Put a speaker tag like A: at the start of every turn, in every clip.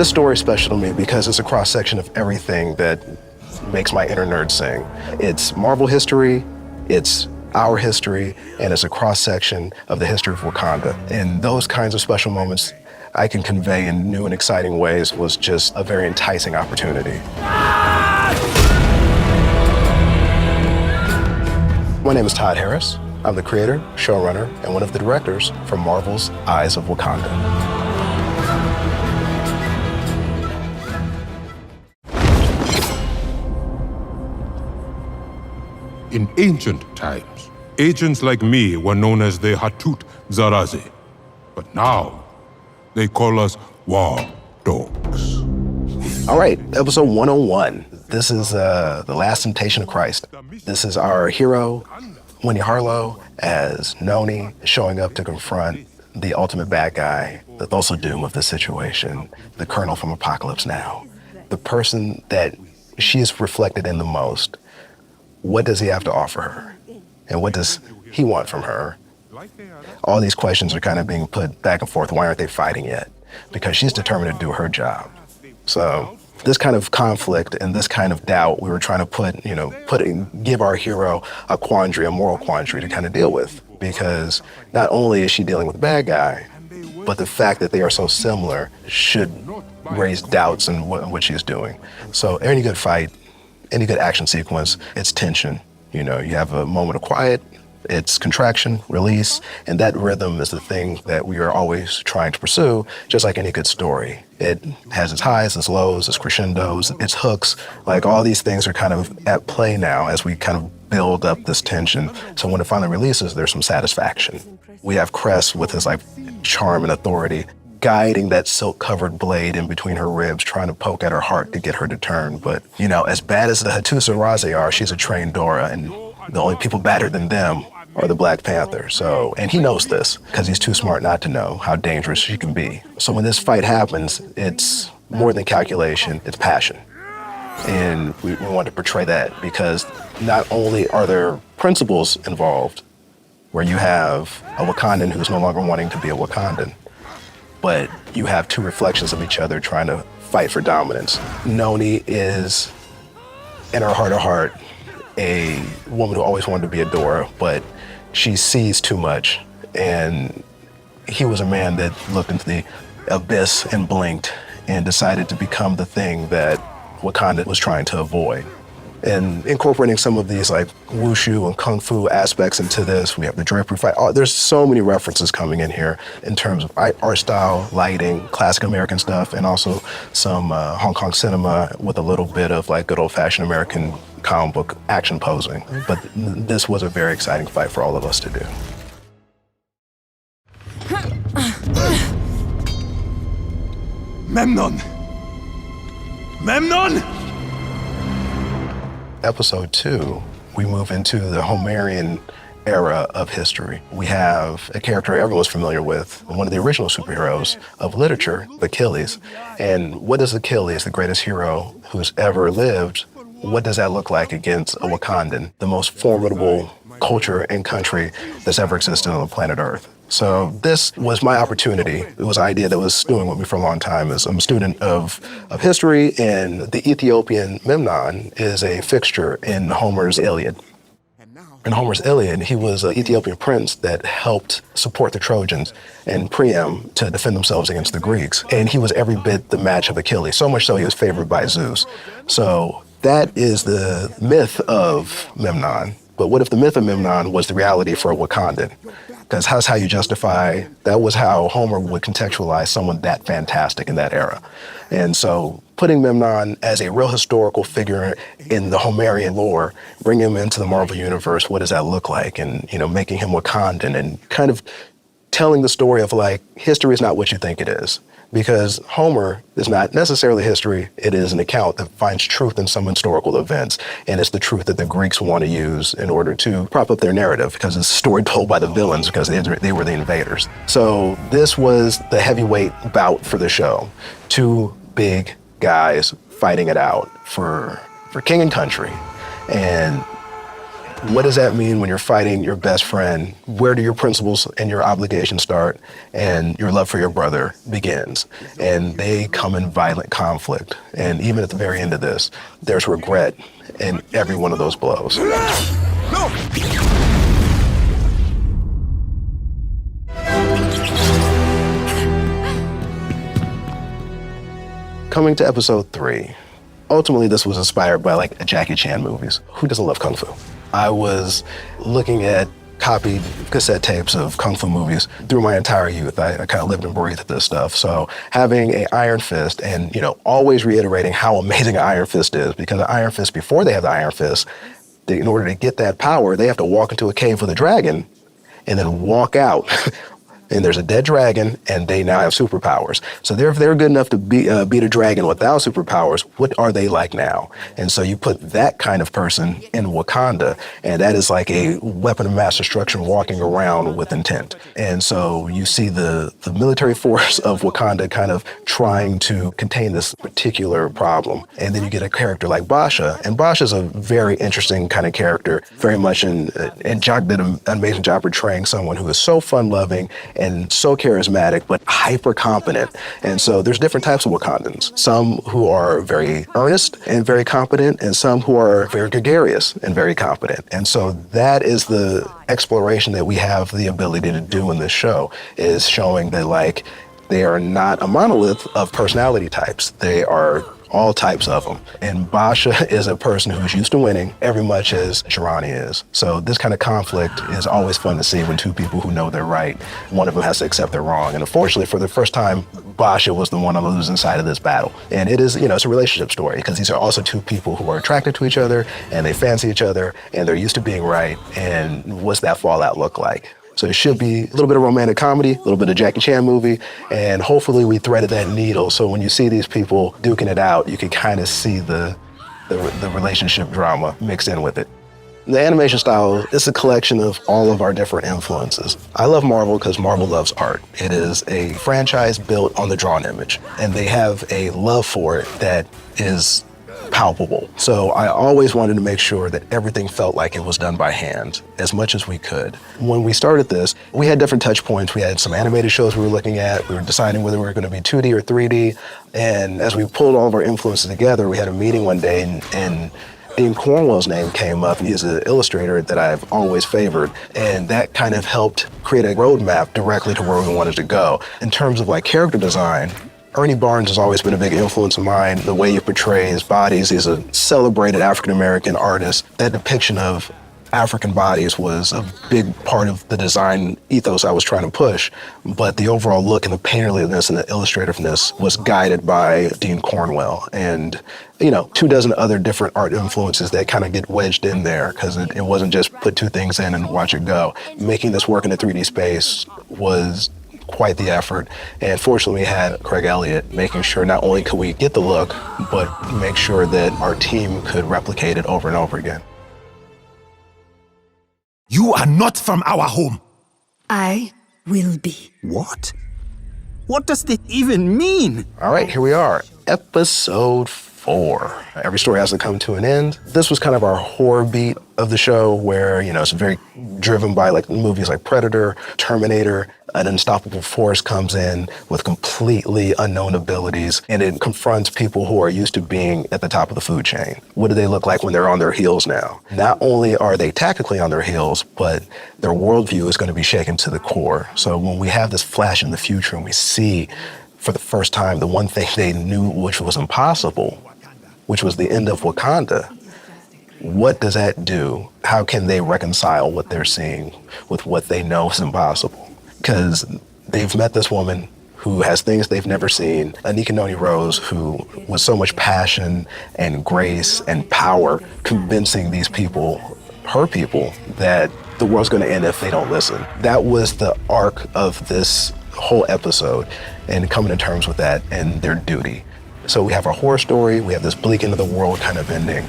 A: This story is special to me because it's a cross-section of everything that makes my inner nerd sing. It's Marvel history, it's our history, and it's a cross-section of the history of Wakanda. And those kinds of special moments I can convey in new and exciting ways was just a very enticing opportunity. My name is Todd Harris. I'm the creator, showrunner, and one of the directors for Marvel's Eyes of Wakanda.
B: In ancient times, agents like me were known as the Hatut Zarazi. But now, they call us war dogs.
A: All right, episode 101. This is The Last Temptation of Christ. This is our hero, Winnie Harlow, as Noni, showing up to confront the ultimate bad guy, the Thulsa Doom of the situation, the Colonel from Apocalypse Now, the person that she is reflected in the most. What does he have to offer her? And what does he want from her? All these questions are kind of being put back and forth. Why aren't they fighting yet? Because she's determined to do her job. So this kind of conflict and this kind of doubt, we were trying to give our hero a quandary, a moral quandary to kind of deal with. Because not only is she dealing with the bad guy, but the fact that they are so similar should raise doubts in what she's doing. So any good fight, any good action sequence, it's tension. You have a moment of quiet, it's contraction, release, and that rhythm is the thing that we are always trying to pursue, just like any good story. It has its highs, its lows, its crescendos, its hooks. Like all these things are kind of at play now as we kind of build up this tension. So when it finally releases, there's some satisfaction. We have Cress with his charm and authority, guiding that silk-covered blade in between her ribs, trying to poke at her heart to get her to turn. But, as bad as the Hatusa Razi are, she's a trained Dora, and the only people badder than them are the Black Panther. And he knows this, because he's too smart not to know how dangerous she can be. So when this fight happens, it's more than calculation, it's passion. And we want to portray that, because not only are there principles involved, where you have a Wakandan who's no longer wanting to be a Wakandan, but you have two reflections of each other trying to fight for dominance. Noni is, in her heart of heart, a woman who always wanted to be a Dora, but she sees too much. And he was a man that looked into the abyss and blinked and decided to become the thing that Wakanda was trying to avoid. And incorporating some of these wushu and kung fu aspects into this, we have the drapery fight. There's so many references coming in here in terms of art style, lighting, classic American stuff, and also some Hong Kong cinema with a little bit of good old-fashioned American comic book action posing. But this was a very exciting fight for all of us to do.
C: Memnon! Memnon!
A: Episode 2, we move into the Homerian era of history. We have a character everyone's familiar with, one of the original superheroes of literature, Achilles. And what is Achilles, the greatest hero who's ever lived? What does that look like against a Wakandan, the most formidable culture and country that's ever existed on the planet Earth? So this was my opportunity. It was an idea that was stewing with me for a long time. As I'm a student of history, and the Ethiopian Memnon is a fixture in Homer's Iliad. In Homer's Iliad, he was an Ethiopian prince that helped support the Trojans and Priam to defend themselves against the Greeks. And he was every bit the match of Achilles, so much so he was favored by Zeus. So that is the myth of Memnon. But what if the myth of Memnon was the reality for a Wakandan? Because that's how you justify, that was how Homer would contextualize someone that fantastic in that era. And so putting Memnon as a real historical figure in the Homerian lore, bringing him into the Marvel Universe, what does that look like? And, making him Wakandan and kind of telling the story of history is not what you think it is. Because Homer is not necessarily history, it is an account that finds truth in some historical events, and it's the truth that the Greeks want to use in order to prop up their narrative, because it's a story told by the villains, because they were the invaders. So this was the heavyweight bout for the show. Two big guys fighting it out for king and country. And What does that mean when you're fighting your best friend? Where do your principles and your obligations start and your love for your brother begins? And they come in violent conflict. And even at the very end of this, there's regret in every one of those blows. No! Coming to episode 3. Ultimately, this was inspired by like Jackie Chan movies. Who doesn't love Kung Fu? I was looking at copied cassette tapes of Kung Fu movies through my entire youth. I kind of lived and breathed this stuff. So having an Iron Fist and, always reiterating how amazing an Iron Fist is, because the Iron Fist, before they have the Iron Fist, in order to get that power, they have to walk into a cave with a dragon and then walk out. And there's a dead dragon, and they now have superpowers. So if they're good enough to beat a dragon without superpowers, what are they like now? And so you put that kind of person in Wakanda, and that is like a weapon of mass destruction walking around with intent. And so you see the military force of Wakanda kind of trying to contain this particular problem. And then you get a character like Basha, and Basha's a very interesting kind of character, very much and Jock did an amazing job portraying someone who is so fun-loving and so charismatic, but hyper competent. And so there's different types of Wakandans. Some who are very earnest and very competent, and some who are very gregarious and very competent. And so that is the exploration that we have the ability to do in this show, is showing that they are not a monolith of personality types. They are all types of them. And Basha is a person who's used to winning every much as Shirani is. So this kind of conflict is always fun to see when two people who know they're right, one of them has to accept they're wrong. And unfortunately, for the first time, Basha was the one on the losing side of this battle. And it is, it's a relationship story, because these are also two people who are attracted to each other, and they fancy each other, and they're used to being right. And what's that fallout look like? So it should be a little bit of romantic comedy, a little bit of Jackie Chan movie, and hopefully we threaded that needle. So when you see these people duking it out, you can kind of see the relationship drama mixed in with it. The animation style is a collection of all of our different influences. I love Marvel because Marvel loves art. It is a franchise built on the drawn image, and they have a love for it that is palpable. So I always wanted to make sure that everything felt like it was done by hand as much as we could. When we started this, we had different touch points. We had some animated shows we were looking at. We were deciding whether we were going to be 2D or 3D. And as we pulled all of our influences together, we had a meeting one day, and Dean Cornwell's name came up. He's an illustrator that I've always favored, and that kind of helped create a roadmap directly to where we wanted to go. In terms of character design, Ernie Barnes has always been a big influence of mine. The way he portrays bodies, he's a celebrated African-American artist. That depiction of African bodies was a big part of the design ethos I was trying to push, but the overall look and the painterliness and the illustrativeness was guided by Dean Cornwell and, 24 other different art influences that kind of get wedged in there, because it wasn't just put two things in and watch it go. Making this work in a 3D space was quite the effort, and fortunately we had Craig Elliott making sure not only could we get the look, but make sure that our team could replicate it over and over again.
C: You are not from our home.
D: I will be.
C: What? What does that even mean?
A: All right, here we are, episode 4. Every story has to come to an end. This was kind of our horror beat of the show, where, it's very driven by movies like Predator, Terminator. An unstoppable force comes in with completely unknown abilities, and it confronts people who are used to being at the top of the food chain. What do they look like when they're on their heels now? Not only are they tactically on their heels, but their worldview is going to be shaken to the core. So when we have this flash in the future and we see for the first time the one thing they knew which was impossible, which was the end of Wakanda, what does that do? How can they reconcile what they're seeing with what they know is impossible? Because they've met this woman who has things they've never seen, Anika Noni Rose, who with so much passion and grace and power, convincing these people, her people, that the world's going to end if they don't listen. That was the arc of this whole episode, and coming to terms with that and their duty. So we have our horror story, we have this bleak end of the world kind of ending,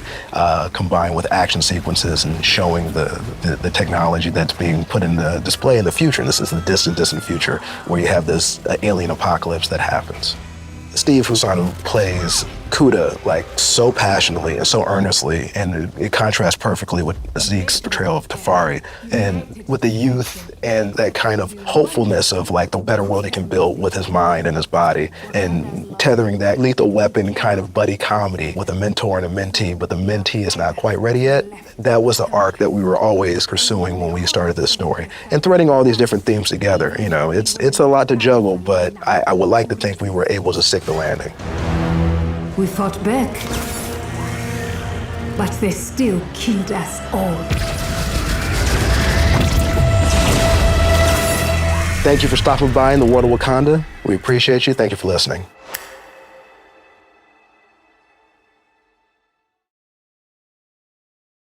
A: combined with action sequences and showing the technology that's being put in the display in the future. And this is the distant future, where you have this alien apocalypse that happens. Steve Husanu plays Kuda like so passionately and so earnestly, and it contrasts perfectly with Zeke's portrayal of Tafari, and with the youth and that kind of hopefulness of like the better world he can build with his mind and his body, and tethering that Lethal Weapon kind of buddy comedy with a mentor and a mentee, but the mentee is not quite ready yet. That was the arc that we were always pursuing when we started this story, and threading all these different themes together. You know, it's a lot to juggle, but I would like to think we were able to stick the landing.
D: We fought back, but they still killed us all.
A: Thank you for stopping by in the world of Wakanda. We appreciate you. Thank you for listening.